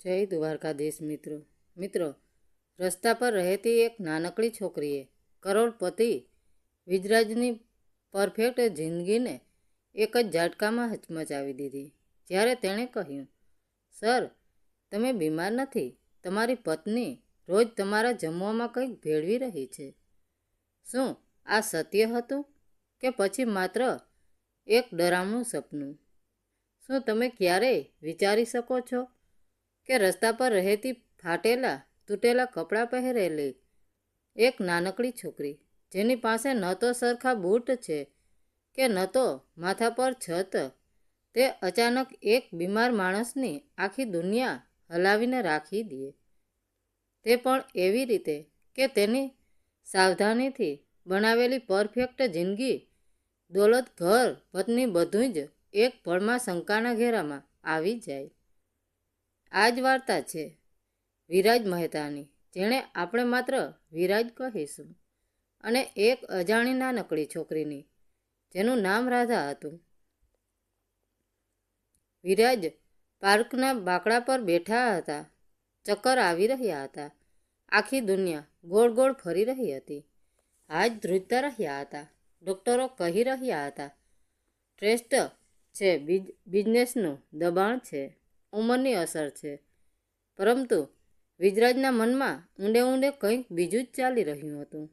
જય દ્વારકાધીશ મિત્રો, રસ્તા પર રહેતી એક નાનકડી છોકરીએ કરોડપતિ વિજરાજની પરફેક્ટ જિંદગીને એક જ ઝાટકામાં હચમચાવી દીધી. જ્યારે તેણે કહ્યું, સર, તમે બીમાર નથી, તમારી પત્ની રોજ તમારા જમવામાં કંઈક ભેળવી રહી છે. શું આ સત્ય હતું કે પછી માત્ર એક ડરામણું સપનું? શું તમે ક્યારેય વિચારી શકો છો કે રસ્તા પર રહેતી ફાટેલા તૂટેલા કપડાં પહેરેલી એક નાનકડી છોકરી, જેની પાસે ન તો સરખા બૂટ છે કે ન તો માથા પર છત, તે અચાનક એક બીમાર માણસની આખી દુનિયા હલાવીને રાખી દે, તે પણ એવી રીતે કે તેની સાવધાનીથી બનાવેલી પરફેક્ટ જિંદગી, દોલત, ઘર, પત્ની બધું જ એક પળમાં શંકાના ઘેરામાં આવી જાય. આ જ વાર્તા છે વિરાજ મહેતાની, જેણે આપણે માત્ર વિરાજ કહીશું, અને એક અજાણી નાનકડી છોકરીની જેનું નામ રાધા હતું. વિરાજ પાર્કના બાકડા પર બેઠા હતા. ચક્કર આવી રહ્યા હતા. આખી દુનિયા ગોળ ગોળ ફરી રહી હતી. હાથ ધ્રુજતા રહ્યા હતા. ડૉક્ટરો કહી રહ્યા હતા, સ્ટ્રેસ છે, બિઝનેસનું દબાણ છે, ઉંમરની અસર છે. પરંતુ વિજરાજના મનમાં ઊંડે ઊંડે કંઈક બીજું જ ચાલી રહ્યું હતું.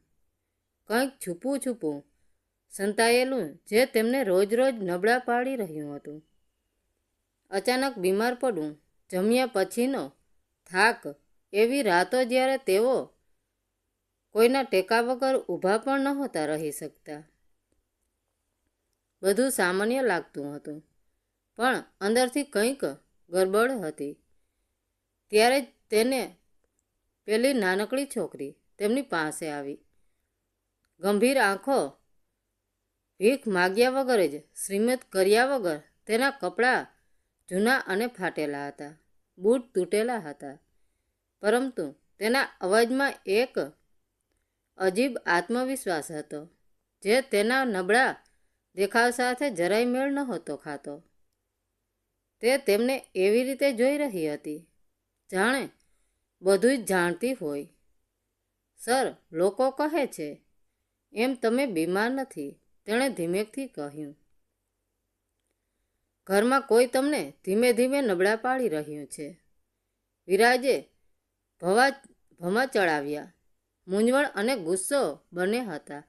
કંઈક છૂપું છૂપું સંતાયેલું, જે તેમને રોજ રોજ નબળા પાડી રહ્યું હતું. અચાનક બીમાર પડવું, જમ્યા પછીનો થાક, એવી રાતો જ્યારે તેઓ કોઈના ટેકા વગર ઊભા પણ નહોતા રહી શકતા. બધું સામાન્ય લાગતું હતું, પણ અંદરથી કંઈક ગડબડ હતી. ત્યારે જ તેને પેલી નાનકડી છોકરી તેમની પાસે આવી. ગંભીર આંખો, ભીખ માગ્યા વગર જ, શ્રીમત કર્યા વગર. તેના કપડાં જૂના અને ફાટેલા હતા, બૂટ તૂટેલા હતા, પરંતુ તેના અવાજમાં એક અજીબ આત્મવિશ્વાસ હતો, જે તેના નબળા દેખાવ સાથે જરાય મેળ નહોતો ખાતો. તે તેમને એવી રીતે જોઈ રહી હતી, જાણે બધું જ જાણતી હોય. સર, લોકો કહે છે એમ તમે બીમાર નથી, તેણે ધીમેથી કહ્યું. ઘરમાં કોઈ તમને ધીમે ધીમે નબળા પાડી રહ્યું છે. વિરાજે ભમા ચડાવ્યા. મૂંઝવણ અને ગુસ્સો બંને હતા.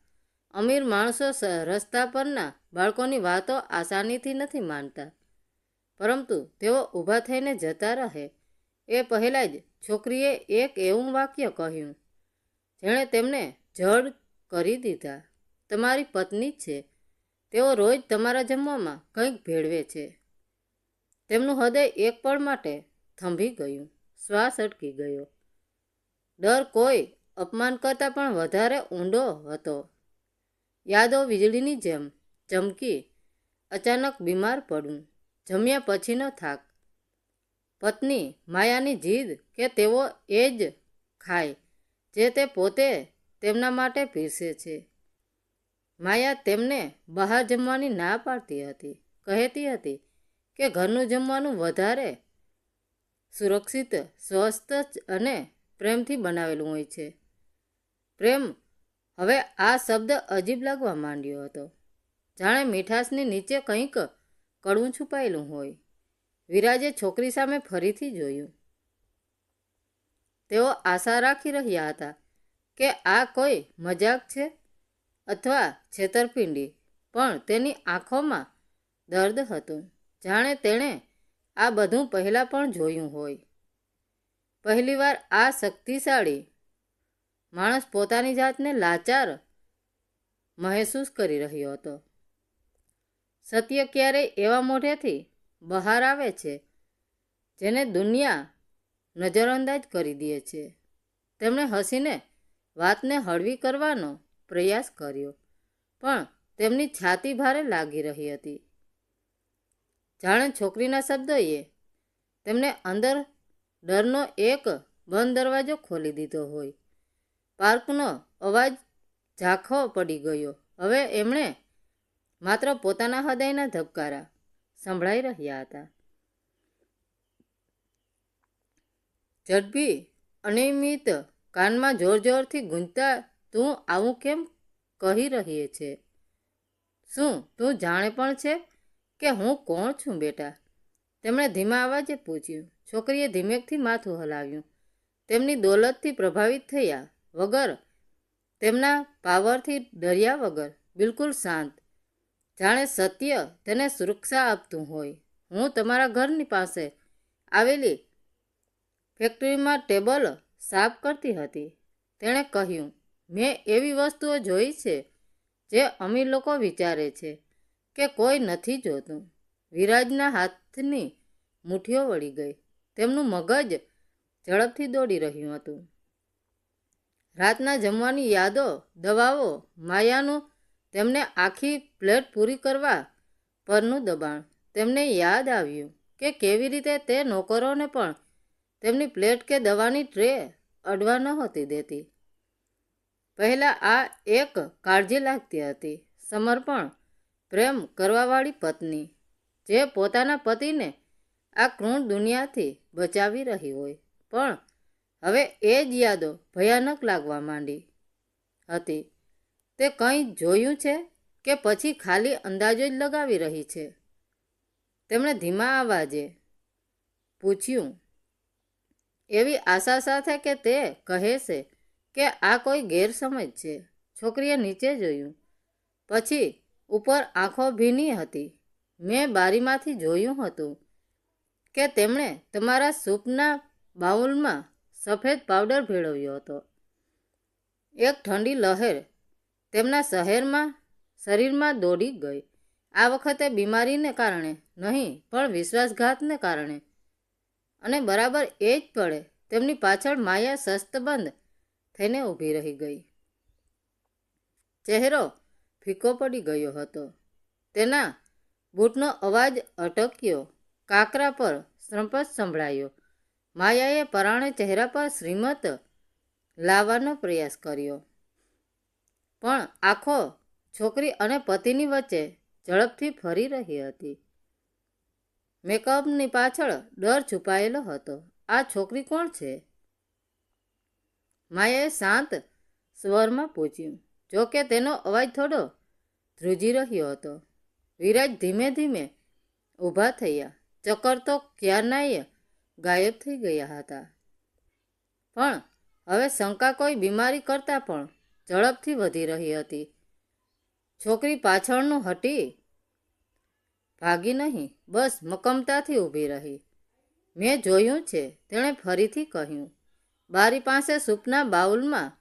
અમીર માણસો રસ્તા પરના બાળકોની વાતો આસાનીથી નથી માનતા, પરંતુ તેઓ ઊભા થઈને જતા રહે એ પહેલાં જ છોકરીએ એક એવું વાક્ય કહ્યું, જેણે તેમને જડ કરી દીધા. તમારી પત્ની છે, તેઓ રોજ તમારા જમવામાં કંઈક ભેળવે છે. તેમનું હૃદય એક પળ માટે થંભી ગયું. શ્વાસ અટકી ગયો. ડર કોઈ અપમાન કરતાં પણ વધારે ઊંડો હતો. યાદો વીજળીની જેમ ચમકી. અચાનક બીમાર પડવું, જમ્યા પછીનો થાક, પત્ની માયાની જીદ કે તેઓ એ જ ખાય જે તે પોતે તેમના માટે પીરસે છે. માયા તેમને બહાર જમવાની ના પાડતી હતી, કહેતી હતી કે ઘરનું જમવાનું વધારે સુરક્ષિત, સ્વસ્થ અને પ્રેમથી બનાવેલું હોય છે. પ્રેમ, હવે આ શબ્દ અજીબ લાગવા માંડ્યો હતો, જાણે મીઠાશની નીચે કંઈક કડવું છુપાયેલું હોય. વિરાજે છોકરી સામે ફરીથી જોયું. તેઓ આશા રાખી રહ્યા હતા કે આ કોઈ મજાક છે અથવા છેતરપિંડી, પણ તેની આંખોમાં દર્દ હતું, જાણે તેણે આ બધું પહેલાં પણ જોયું હોય. પહેલીવાર આ શક્તિશાળી માણસ પોતાની જાતને લાચાર મહેસૂસ કરી રહ્યો હતો. સત્ય ક્યારેય એવા મોઢેથી બહાર આવે છે જેને દુનિયા નજરઅંદાજ કરી દે છે. તેમણે હસીને વાતને હળવી કરવાનો પ્રયાસ કર્યો, પણ તેમની છાતી ભારે લાગી રહી હતી, જાણે છોકરીના શબ્દોએ તેમને અંદર ડરનો એક બંધ દરવાજો ખોલી દીધો હોય. પાર્કનો અવાજ ઝાંખો પડી ગયો. હવે એમણે માત્ર પોતાના હૃદયના ધબકારા સંભળાઈ રહ્યા હતા. ઝડપી અનિયમિત કાનમાં જોર જોરથી ગૂંજતા તું આવું કેમ કહી રહી છે? શું તું જાણે પણ છે કે હું કોણ છું બેટા? તેમણે ધીમા અવાજે પૂછ્યું. છોકરીએ ધીમેકથી માથું હલાવ્યું. તેમની દોલતથી પ્રભાવિત થયા વગર, તેમના પાવરથી ડર્યા વગર, બિલકુલ શાંત, જાણે સત્ય તેને સુરક્ષા આપતું હોય. હું તમારા ઘરની પાસે આવેલી ફેક્ટરીમાં ટેબલ સાફ કરતી હતી, તેણે કહ્યું. મેં એવી વસ્તુઓ જોઈ છે જે અમીર લોકો વિચારે છે કે કોઈ નથી જોતું. વિરાજના હાથની મુઠ્ઠીઓ વળી ગઈ. તેમનું મગજ ઝડપથી દોડી રહ્યું હતું. રાતના જમવાની યાદો, દવાઓ, માયાનું તેમને આખી પ્લેટ પૂરી કરવા પરનું દબાણ. તેમને યાદ આવ્યું કે કેવી રીતે તે નોકરોને પણ તેમની પ્લેટ કે દવાની ટ્રે અડવા નહોતી દેતી. પહેલાં આ એક કાળજી લાગતી હતી, સમર્પણ, પ્રેમ કરવાવાળી પત્ની, જે પોતાના પતિને આ ક્રૂર દુનિયાથી બચાવી રહી હોય. પણ હવે એ જ યાદો ભયાનક લાગવા માંડી હતી. તે કંઈ જોયું છે કે પછી ખાલી અંદાજો જ લગાવી રહી છે? તેમણે ધીમા અવાજે પૂછ્યું, એવી આશા સાથે કે તે કહેશે કે આ કોઈ ગેરસમજ છે. છોકરીએ નીચે જોયું, પછી ઉપર. આંખો ભીની હતી. મેં બારીમાંથી જોયું હતું કે તેમણે તમારા સૂપના બાઉલમાં સફેદ પાવડર ભેળવ્યો હતો. એક ઠંડી લહેર તેમના શરીરમાં દોડી ગઈ. આ વખતે બીમારીને કારણે નહીં, પણ વિશ્વાસઘાતને કારણે. અને બરાબર એ જ પળે તેમની પાછળ માયા શસ્તબંધ થઈને ઊભી રહી ગઈ. ચહેરો ફીકો પડી ગયો હતો. તેના બૂટનો અવાજ અટક્યો. કાંકરા પર શ્રંપસ સંભળાયો. માયાએ પરાણે ચહેરા પર શ્રીમત લાવવાનો પ્રયાસ કર્યો, પણ આંખો છોકરી અને પતિની વચ્ચે ઝડપથી ફરી રહી હતી. મેકઅપની પાછળ ડર છુપાયેલો હતો. આ છોકરી કોણ છે? માયાએ શાંત સ્વરમાં પૂછ્યું, જોકે તેનો અવાજ થોડો ધ્રુજી રહ્યો હતો. વિરાજ ધીમે ધીમે ઊભા થયા. ચક્કર તો ક્યારનાય ગાયબ થઈ ગયા હતા, પણ હવે શંકા કોઈ બીમારી કરતાં પણ ઝડપથી વધી રહી હતી. છોકરી પાછળનું હટી ભાગી નહીં, બસ મક્કમતાથી ઊભી રહી. મેં જોયું છે, તેણે ફરીથી કહ્યું. બારી પાસે સૂપના બાઉલમાં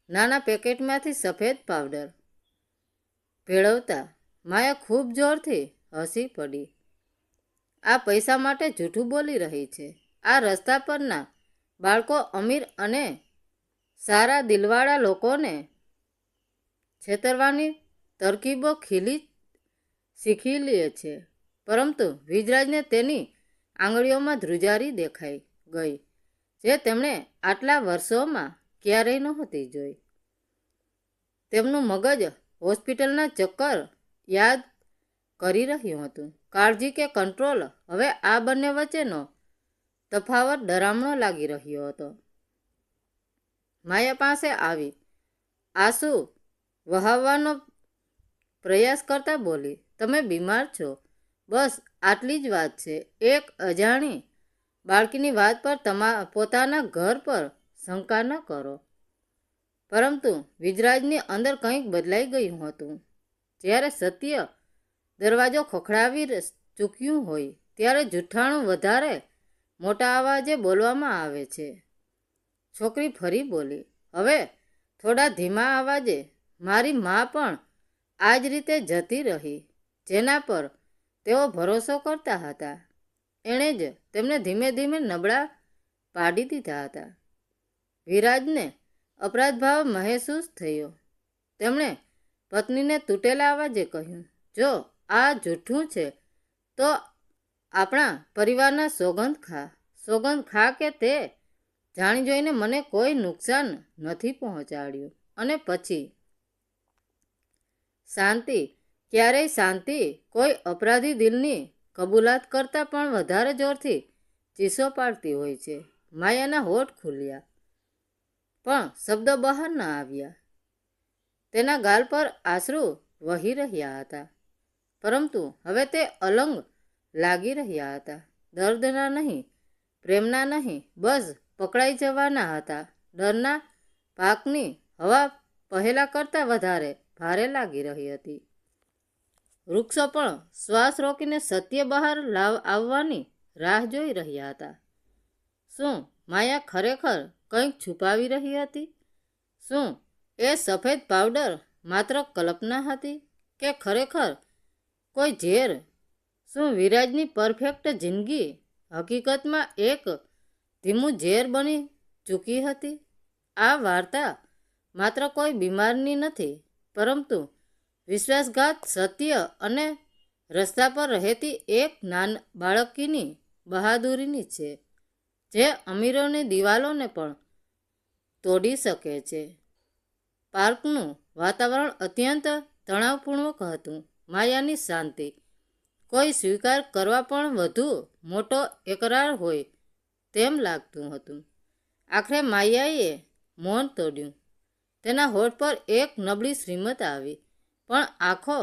નાના પેકેટમાંથી સફેદ પાવડર ભેળવતા માયા ખૂબ જોરથી હસી પડી. આ પૈસા માટે જૂઠું બોલી રહી છે. આ રસ્તા પરના બાળકો અમીર અને સારા દિલવાળા લોકોને છેતરવાની તરકીબો શીખી લે છે. પરંતુ વિજરાજને તેની આંગળીઓમાં ધ્રુજારી દેખાઈ ગઈ, જે તેમણે આટલા વર્ષોમાં ક્યારેય નહોતી જોઈ. તેમનું મગજ હોસ્પિટલના ચક્કર યાદ કરી રહ્યું હતું. કાળજી કે કંટ્રોલ? હવે આ બંને વચ્ચેનો તફાવત ડરામણો લાગી રહ્યો હતો. માયા પાસે આવી આંસુ વહાવવાનો પ્રયાસ કરતા બોલી, તમે બીમાર છો, બસ આટલી જ વાત છે. એક અજાણી બાળકીની વાત પર પોતાના ઘર પર શંકા ન કરો. પરંતુ વિજરાજની અંદર કંઈક બદલાઈ ગયું હતું. જ્યારે સત્ય દરવાજો ખખડાવી ચૂક્યું હોય, ત્યારે જૂઠાણું વધારે મોટા અવાજે બોલવામાં આવે છે. છોકરી ફરી બોલી, હવે થોડા ધીમા અવાજે, મારી મા પણ આ જ રીતે જતી રહી, જેના પર તેઓ ભરોસો કરતા હતા. એણે જ તેમને ધીમે ધીમે નબળા પાડી દીધા હતા. વિરાજને અપરાધભાવ મહેસૂસ થયો. તેમણે પત્નીને તૂટેલા અવાજે કહ્યું, જો આ જૂઠું છે તો આપણા પરિવારના સોગંદ ખા કે તે જાણી જોઈને મને કોઈ નુકસાન નથી પહોંચાડ્યું. અને પછી શાંતિ, ક્યારેય શાંતિ કોઈ અપરાધી દિલની કબૂલાત કરતાં પણ વધારે જોરથી ચીસો પાડતી હોય છે. માયાના હોઠ ખુલ્યા, પણ શબ્દો બહાર ન આવ્યા. તેના ગાલ પર આંસુ વહી રહ્યા હતા, પરંતુ હવે તે અલંગ લાગી રહ્યા હતા. દર્દના નહીં, પ્રેમના નહીં, બસ પકડાઈ જવાના હતા. ડરના પાકની હવા પહેલા કરતાં વધારે ભારે લાગી રહી હતી. વૃક્ષો પણ શ્વાસ રોકીને સત્ય બહાર આવવાની રાહ જોઈ રહ્યા હતા. શું માયા ખરેખર કંઈક છુપાવી રહી હતી? શું એ સફેદ પાવડર માત્ર કલ્પના હતી કે ખરેખર કોઈ ઝેર? શું વિરાજની પરફેક્ટ જિંદગી હકીકતમાં એક ધીમું ઝેર બની ચૂકી હતી? આ વાર્તા માત્ર કોઈ બીમારની નથી, પરંતુ વિશ્વાસઘાત, સત્ય અને રસ્તા પર રહેતી એક બાળકીની બહાદુરીની છે, જે અમીરોની દિવાલોને પણ તોડી શકે છે. પાર્કનું વાતાવરણ અત્યંત તણાવપૂર્વક હતું. માયાની શાંતિ કોઈ સ્વીકાર કરવા પણ વધુ મોટો એકરાર હોય તેમ લાગતું હતું. આખરે માયાએ મૌન તોડ્યું. તેના હોઠ પર એક નબળી શ્રીમત આવી, પણ આંખો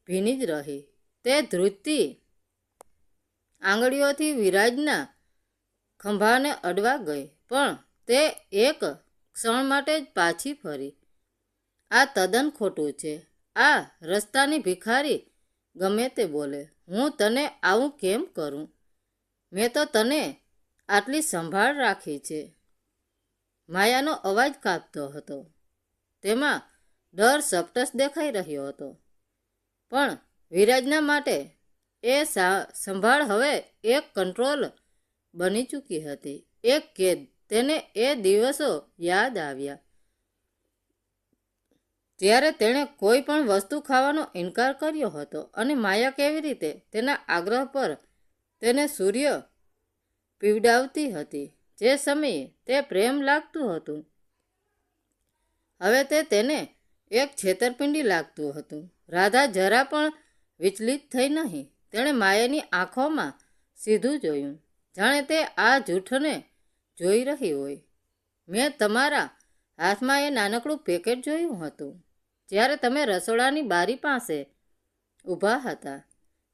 ભીની જ રહી. તે ધ્રુજતી આંગળીઓથી વિરાજના ખંભાને અડવા ગઈ, પણ તે એક ક્ષણ માટે જ પાછી ફરી. આ તદ્દન ખોટું છે. આ રસ્તાની ભિખારી ગમે તે બોલે, હું તને આવું કેમ કરું? મેં તો તને આટલી સંભાળ રાખી છે. માયાનો અવાજ કાપતો હતો. તેમાં ડર સ્પષ્ટ દેખાઈ રહ્યો હતો. પણ વિરાજના માટે એ સંભાળ હવે એક કંટ્રોલ બની ચૂકી હતી, એક કેદ. તેને એ દિવસો યાદ આવ્યા જ્યારે તેણે કોઈ પણ વસ્તુ ખાવાનો ઇનકાર કર્યો હતો, અને માયા કેવી રીતે તેના આગ્રહ પર તેને સૂર્ય પીવડાવતી હતી. જે સમયે તે પ્રેમ લાગતું હતું, હવે તે તેને એક છેતરપિંડી લાગતું હતું. રાધા જરા પણ વિચલિત થઈ નહીં. તેણે માયાની આંખોમાં સીધું જોયું, જાણે તે આ જૂઠને જોઈ રહી હોય. મેં તમારા હાથમાં એ નાનકડું પેકેટ જોયું હતું જ્યારે તમે રસોડાની બારી પાસે ઊભા હતા.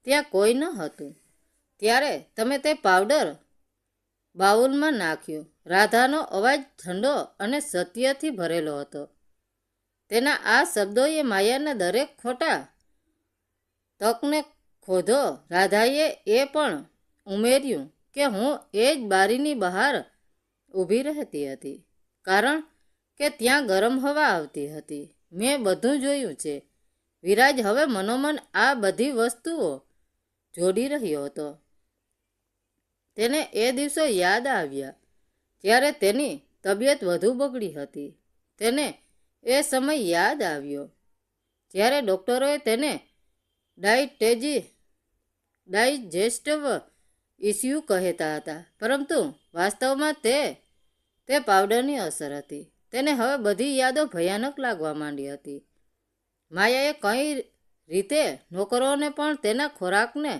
ત્યાં કોઈ ન હતું. ત્યારે તમે તે પાવડર બાઉલમાં નાખ્યો. રાધાનો અવાજ ઠંડો અને સત્યથી ભરેલો હતો. તેના આ શબ્દોએ માયાના દરેક ખોટા તકને ખોધો. રાધાએ એ પણ ઉમેર્યું કે હું એ જ બારીની બહાર ઊભી રહેતી હતી, કારણ કે ત્યાં ગરમ હવા આવતી હતી. મેં બધું જોયું છે. વિરાજ હવે મનોમન આ બધી વસ્તુઓ જોડી રહ્યો હતો. તેને એ દિવસો યાદ આવ્યા જ્યારે તેની તબિયત વધુ બગડી હતી. તેને એ સમય યાદ આવ્યો જ્યારે ડૉક્ટરોએ તેને ડાઇજેસ્ટિવ ઇસ્યુ કહેતા હતા, પરંતુ વાસ્તવમાં તે પાવડરની અસર હતી. તેને હવે બધી યાદો ભયાનક લાગવા માંડી હતી. માયાએ કઈ રીતે નોકરોને પણ તેના ખોરાકને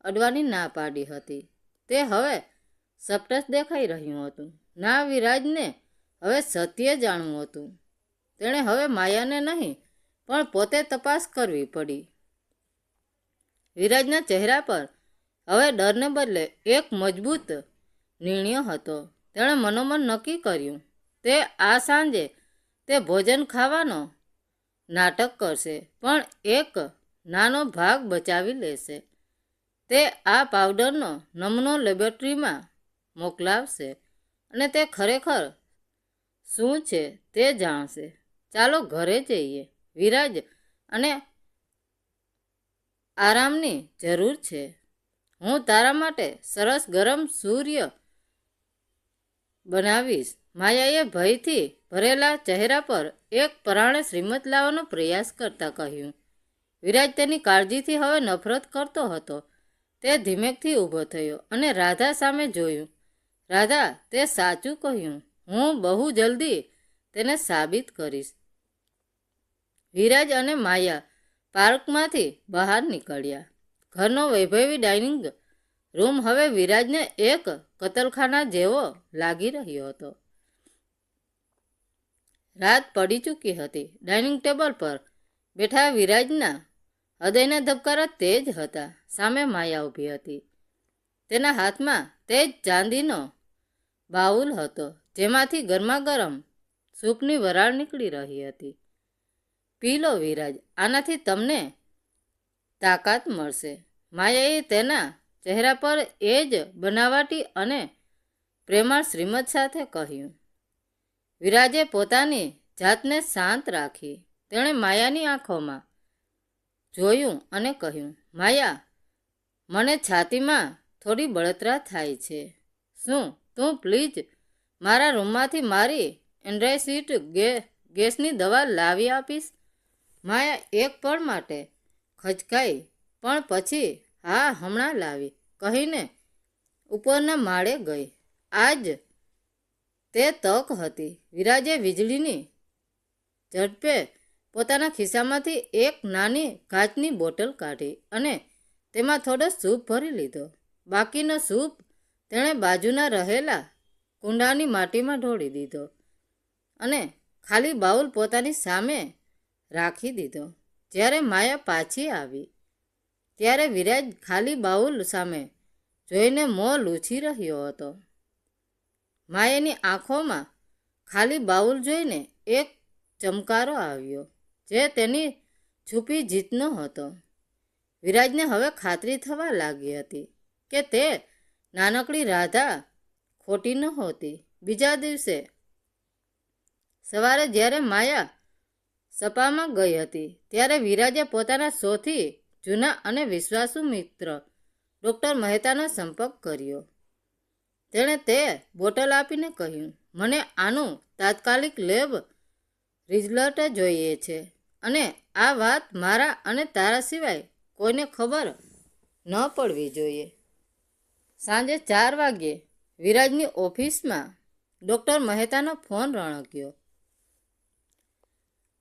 અડવાની ના પાડી હતી. તે હવે સ્પષ્ટ દેખાઈ રહ્યું હતું. ના, વિરાજને હવે સત્ય જાણવું હતું. તેણે હવે માયાને નહીં, પણ પોતે તપાસ કરવી પડી. વિરાજના ચહેરા પર હવે ડરને બદલે એક મજબૂત નિર્ણય હતો. તેણે મનોમન નક્કી કર્યું, તે આ સાંજે તે ભોજન ખાવાનો નાટક કરશે, પણ એક નાનો ભાગ બચાવી લેશે. તે આ પાવડરનો નમૂનો લેબોરેટરીમાં મોકલાવશે, અને તે ખરેખર શું છે તે જાણશે. ચાલો ઘરે જઈએ, વિરાજ, અને આરામની જરૂર છે. હું તારા માટે સરસ ગરમ સૂર્ય બનાવીશ. માયાએ ભયથી ભરેલા ચહેરા પર એક પરાણે શ્રીમત લાવવાનો પ્રયાસ કરતા કહ્યું. વિરાજ તેની કાળજીથી હવે નફરત કરતો હતો. તે ધીમેકથી ઊભો થયો અને રાધા સામે જોયું. રાધા, તે સાચું કહ્યું. હું બહુ જલ્દી તેને સાબિત કરીશ. વિરાજ અને માયા પાર્કમાંથી બહાર નીકળ્યા. ઘરનો વૈભવી ડાઇનિંગ રૂમ હવે વિરાજને એક કતલખાના જેવો લાગી રહ્યો હતો. રાત પડી ચૂકી હતી. ડાઇનિંગ ટેબલ પર બેઠા વિરાજના હૃદયના ધબકારા તેજ હતા. સામે માયા ઊભી હતી. તેના હાથમાં તેજ ચાંદીનો બાઉલ હતો, જેમાંથી ગરમા ગરમ સૂપની વરાળ નીકળી રહી હતી. પી લો વિરાજ, આનાથી તમને તાકાત મળશે. માયાએ તેના ચહેરા પર એ જ બનાવટી અને પ્રેમાળ શ્રીમત સાથે કહ્યું. વિરાજે પોતાની જાતને શાંત રાખી. તેણે માયાની આંખોમાં જોયું અને કહ્યું, માયા, મને છાતીમાં થોડી બળતરા થાય છે. શું તું પ્લીઝ મારા રૂમમાંથી મારી એન્ડ્રાયસીટ ગેસની દવા લાવી આપીશ? માયા એક પળ માટે ખચકાઈ, પણ પછી હા, હમણાં લાવી કહીને ઉપરના માળે ગઈ. આજ તે તક હતી. વિરાજે વીજળીની ઝડપે પોતાના ખિસ્સામાંથી એક નાની કાચની બોટલ કાઢી અને તેમાં થોડો સૂપ ભરી લીધો. બાકીનો સૂપ તેણે બાજુના રહેલા કુંડાની માટીમાં ઢોળી દીધો અને ખાલી બાઉલ પોતાની સામે રાખી દીધો. જ્યારે માયા પાછી આવી ત્યારે વિરાજ ખાલી બાઉલ સામે જોઈને મોં લૂછી રહ્યો હતો. માયાની આંખોમાં ખાલી બાઉલ જોઈને એક ચમકારો આવ્યો, જે તેની છુપી જીતનો હતો. વિરાજને હવે ખાતરી થવા લાગી હતી કે તે નાનકડી રાધા ખોટી નહોતી. બીજા દિવસે સવારે જ્યારે માયા સપામાં ગઈ હતી ત્યારે વિરાજે પોતાના સૌથી જૂના અને વિશ્વાસુ મિત્ર ડૉક્ટર મહેતાનો સંપર્ક કર્યો. તેણે તે બોટલ આપીને કહ્યું, મને આનું તાત્કાલિક લેબ રિઝલ્ટ જોઈએ છે અને આ વાત મારા અને તારા સિવાય કોઈને ખબર ન પડવી જોઈએ. સાંજે 4 વાગ્યે વિરાજની ઓફિસમાં ડૉક્ટર મહેતાનો ફોન રણક્યો.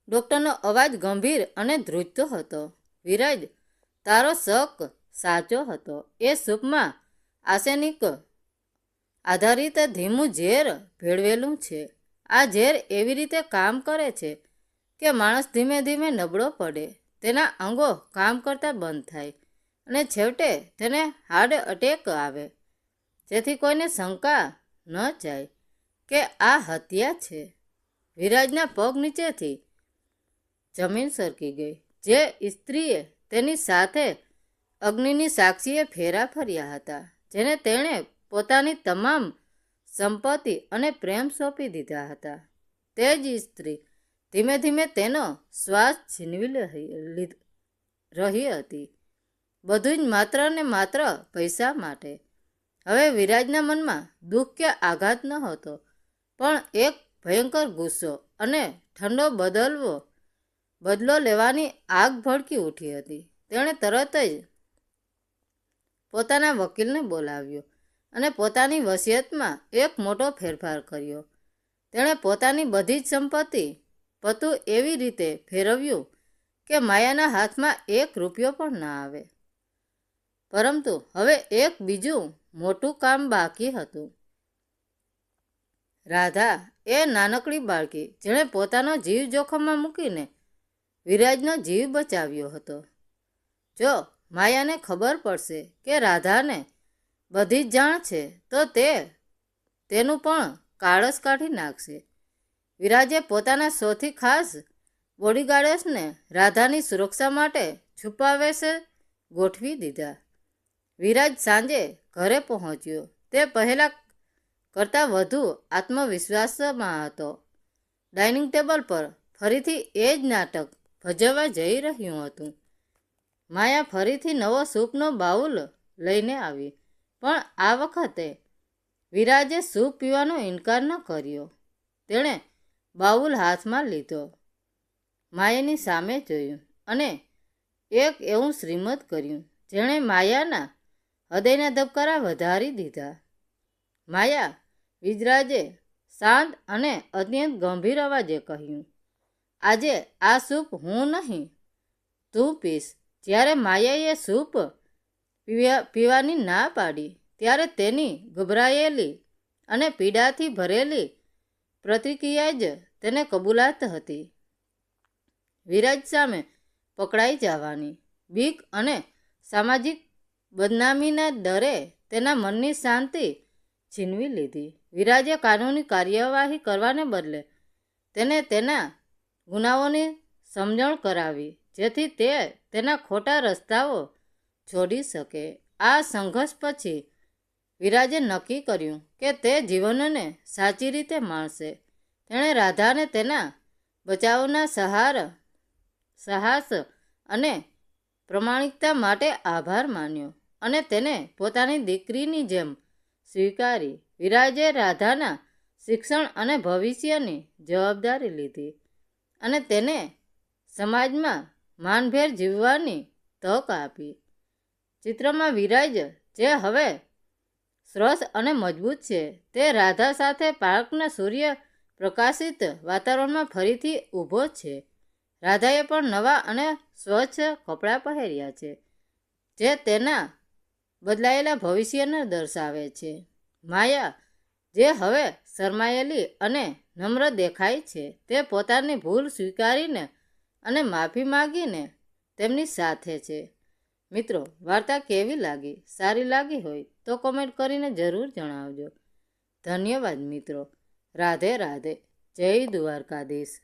ડૉક્ટરનો અવાજ ગંભીર અને ધ્રુજતો હતો. વિરાજ, તારો શક સાચો હતો. એ સૂપમાં આર્સેનિક આધારિત ધીમું ઝેર ભેળવેલું છે. આ ઝેર એવી રીતે કામ કરે છે કે માણસ ધીમે ધીમે નબળો પડે, તેના અંગો કામ કરતા બંધ થાય અને છેવટે તેને હાર્ટ એટેક આવે, જેથી કોઈને શંકા ન જાય કે આ હત્યા છે. વિરાજના પગ નીચેથી જમીન સરકી ગઈ. જે સ્ત્રીએ તેની સાથે અગ્નિની સાક્ષીએ ફેરા ફર્યા હતા, જેને તેણે પોતાની તમામ સંપત્તિ અને પ્રેમ સોંપી દીધા હતા, તે જ સ્ત્રી ધીમે ધીમે તેનો શ્વાસ છીનવી રહી હતી. બધું જ માત્ર ને માત્ર પૈસા માટે. હવે વિરાજના મનમાં દુઃખ કે આઘાત ન હતો, પણ એક ભયંકર ગુસ્સો અને ઠંડો બદલો લેવાની આગ ભડકી ઉઠી હતી. તેણે તરત જ પોતાના વકીલને બોલાવ્યો અને પોતાની વસિયતમાં એક મોટો ફેરફાર કર્યો. તેણે પોતાની બધી જ સંપત્તિ પતું એવી રીતે ફેરવ્યું કે માયાના હાથમાં 1 રૂપિયો પણ ના આવે. પરંતુ હવે એક બીજું મોટું કામ બાકી હતું. રાધા, એ નાનકડી બાળકી જેણે પોતાનો જીવ જોખમમાં મૂકીને વિરાજનો જીવ બચાવ્યો હતો. જો માયાને ખબર પડશે કે રાધાને બધી જ જાણ છે, તો તેનું પણ કાળસ કાઢી નાખશે. વિરાજે પોતાના સૌથી ખાસ બોડીગાર્ડ્સને રાધાની સુરક્ષા માટે છુપાવેશે ગોઠવી દીધા. વિરાજ સાંજે ઘરે પહોંચ્યો તે પહેલાં કરતાં વધુ આત્મવિશ્વાસમાં હતો. ડાઇનિંગ ટેબલ પર ફરીથી એ જ નાટક ભજવવા જઈ રહ્યું હતું. માયા ફરીથી નવો સૂપનો બાઉલ લઈને આવી, પણ આ વખતે વિરાજે સૂપ પીવાનો ઇનકાર ન કર્યો. તેણે બાઉલ હાથમાં લીધો, માયાની સામે જોયું અને એક એવું શ્રીમત કર્યું જેણે માયાના હૃદયના ધબકારા વધારી દીધા. માયા, વિજરાજે શાંત અને અત્યંત ગંભીર અવાજે કહ્યું, આજે આ સૂપ હું નહીં, તું પીશ. જ્યારે માયાએ સૂપ પીવાની ના પાડી ત્યારે તેની ગભરાયેલી અને પીડાથી ભરેલી પ્રતિક્રિયા જ તેને કબૂલાત હતી. વિરાજ સામે પકડાઈ જવાની બીક અને સામાજિક બદનામીના ડરે તેના મનની શાંતિ છીનવી લીધી. વિરાજે કાનૂની કાર્યવાહી કરવાને બદલે તેને તેના ગુનાઓની સમજણ કરાવી, જેથી તે તેના ખોટા રસ્તાઓ છોડી શકે. આ સંઘર્ષ પછી વિરાજે નક્કી કર્યું કે તે જીવનને સાચી રીતે માણશે. તેણે રાધાને તેના બચાવના સાહસ અને પ્રમાણિકતા માટે આભાર માન્યો અને તેને પોતાની દીકરીની જેમ સ્વીકારી. વિરાજે રાધાના શિક્ષણ અને ભવિષ્યની જવાબદારી લીધી અને તેને સમાજમાં માનભેર જીવવાની તક આપી. ચિત્રમાં વિરાજ, જે હવે સરસ અને મજબૂત છે, તે રાધા સાથે પાર્કના સૂર્ય પ્રકાશિત વાતાવરણમાં ફરીથી ઊભો છે. રાધાએ પણ નવા અને સ્વચ્છ કપડાં પહેર્યા છે, જે તેના બદલાયેલા ભવિષ્યને દર્શાવે છે. માયા, જે હવે શરમાયેલી અને નમ્ર દેખાય છે, તે પોતાની ભૂલ સ્વીકારીને અને માફી માંગીને તેમની સાથે છે. મિત્રો, વાર્તા કેવી લાગી? સારી લાગી હોય તો કોમેન્ટ કરીને જરૂર જણાવજો. ધન્યવાદ મિત્રો. રાધે રાધે. જય દ્વારકાધીશ.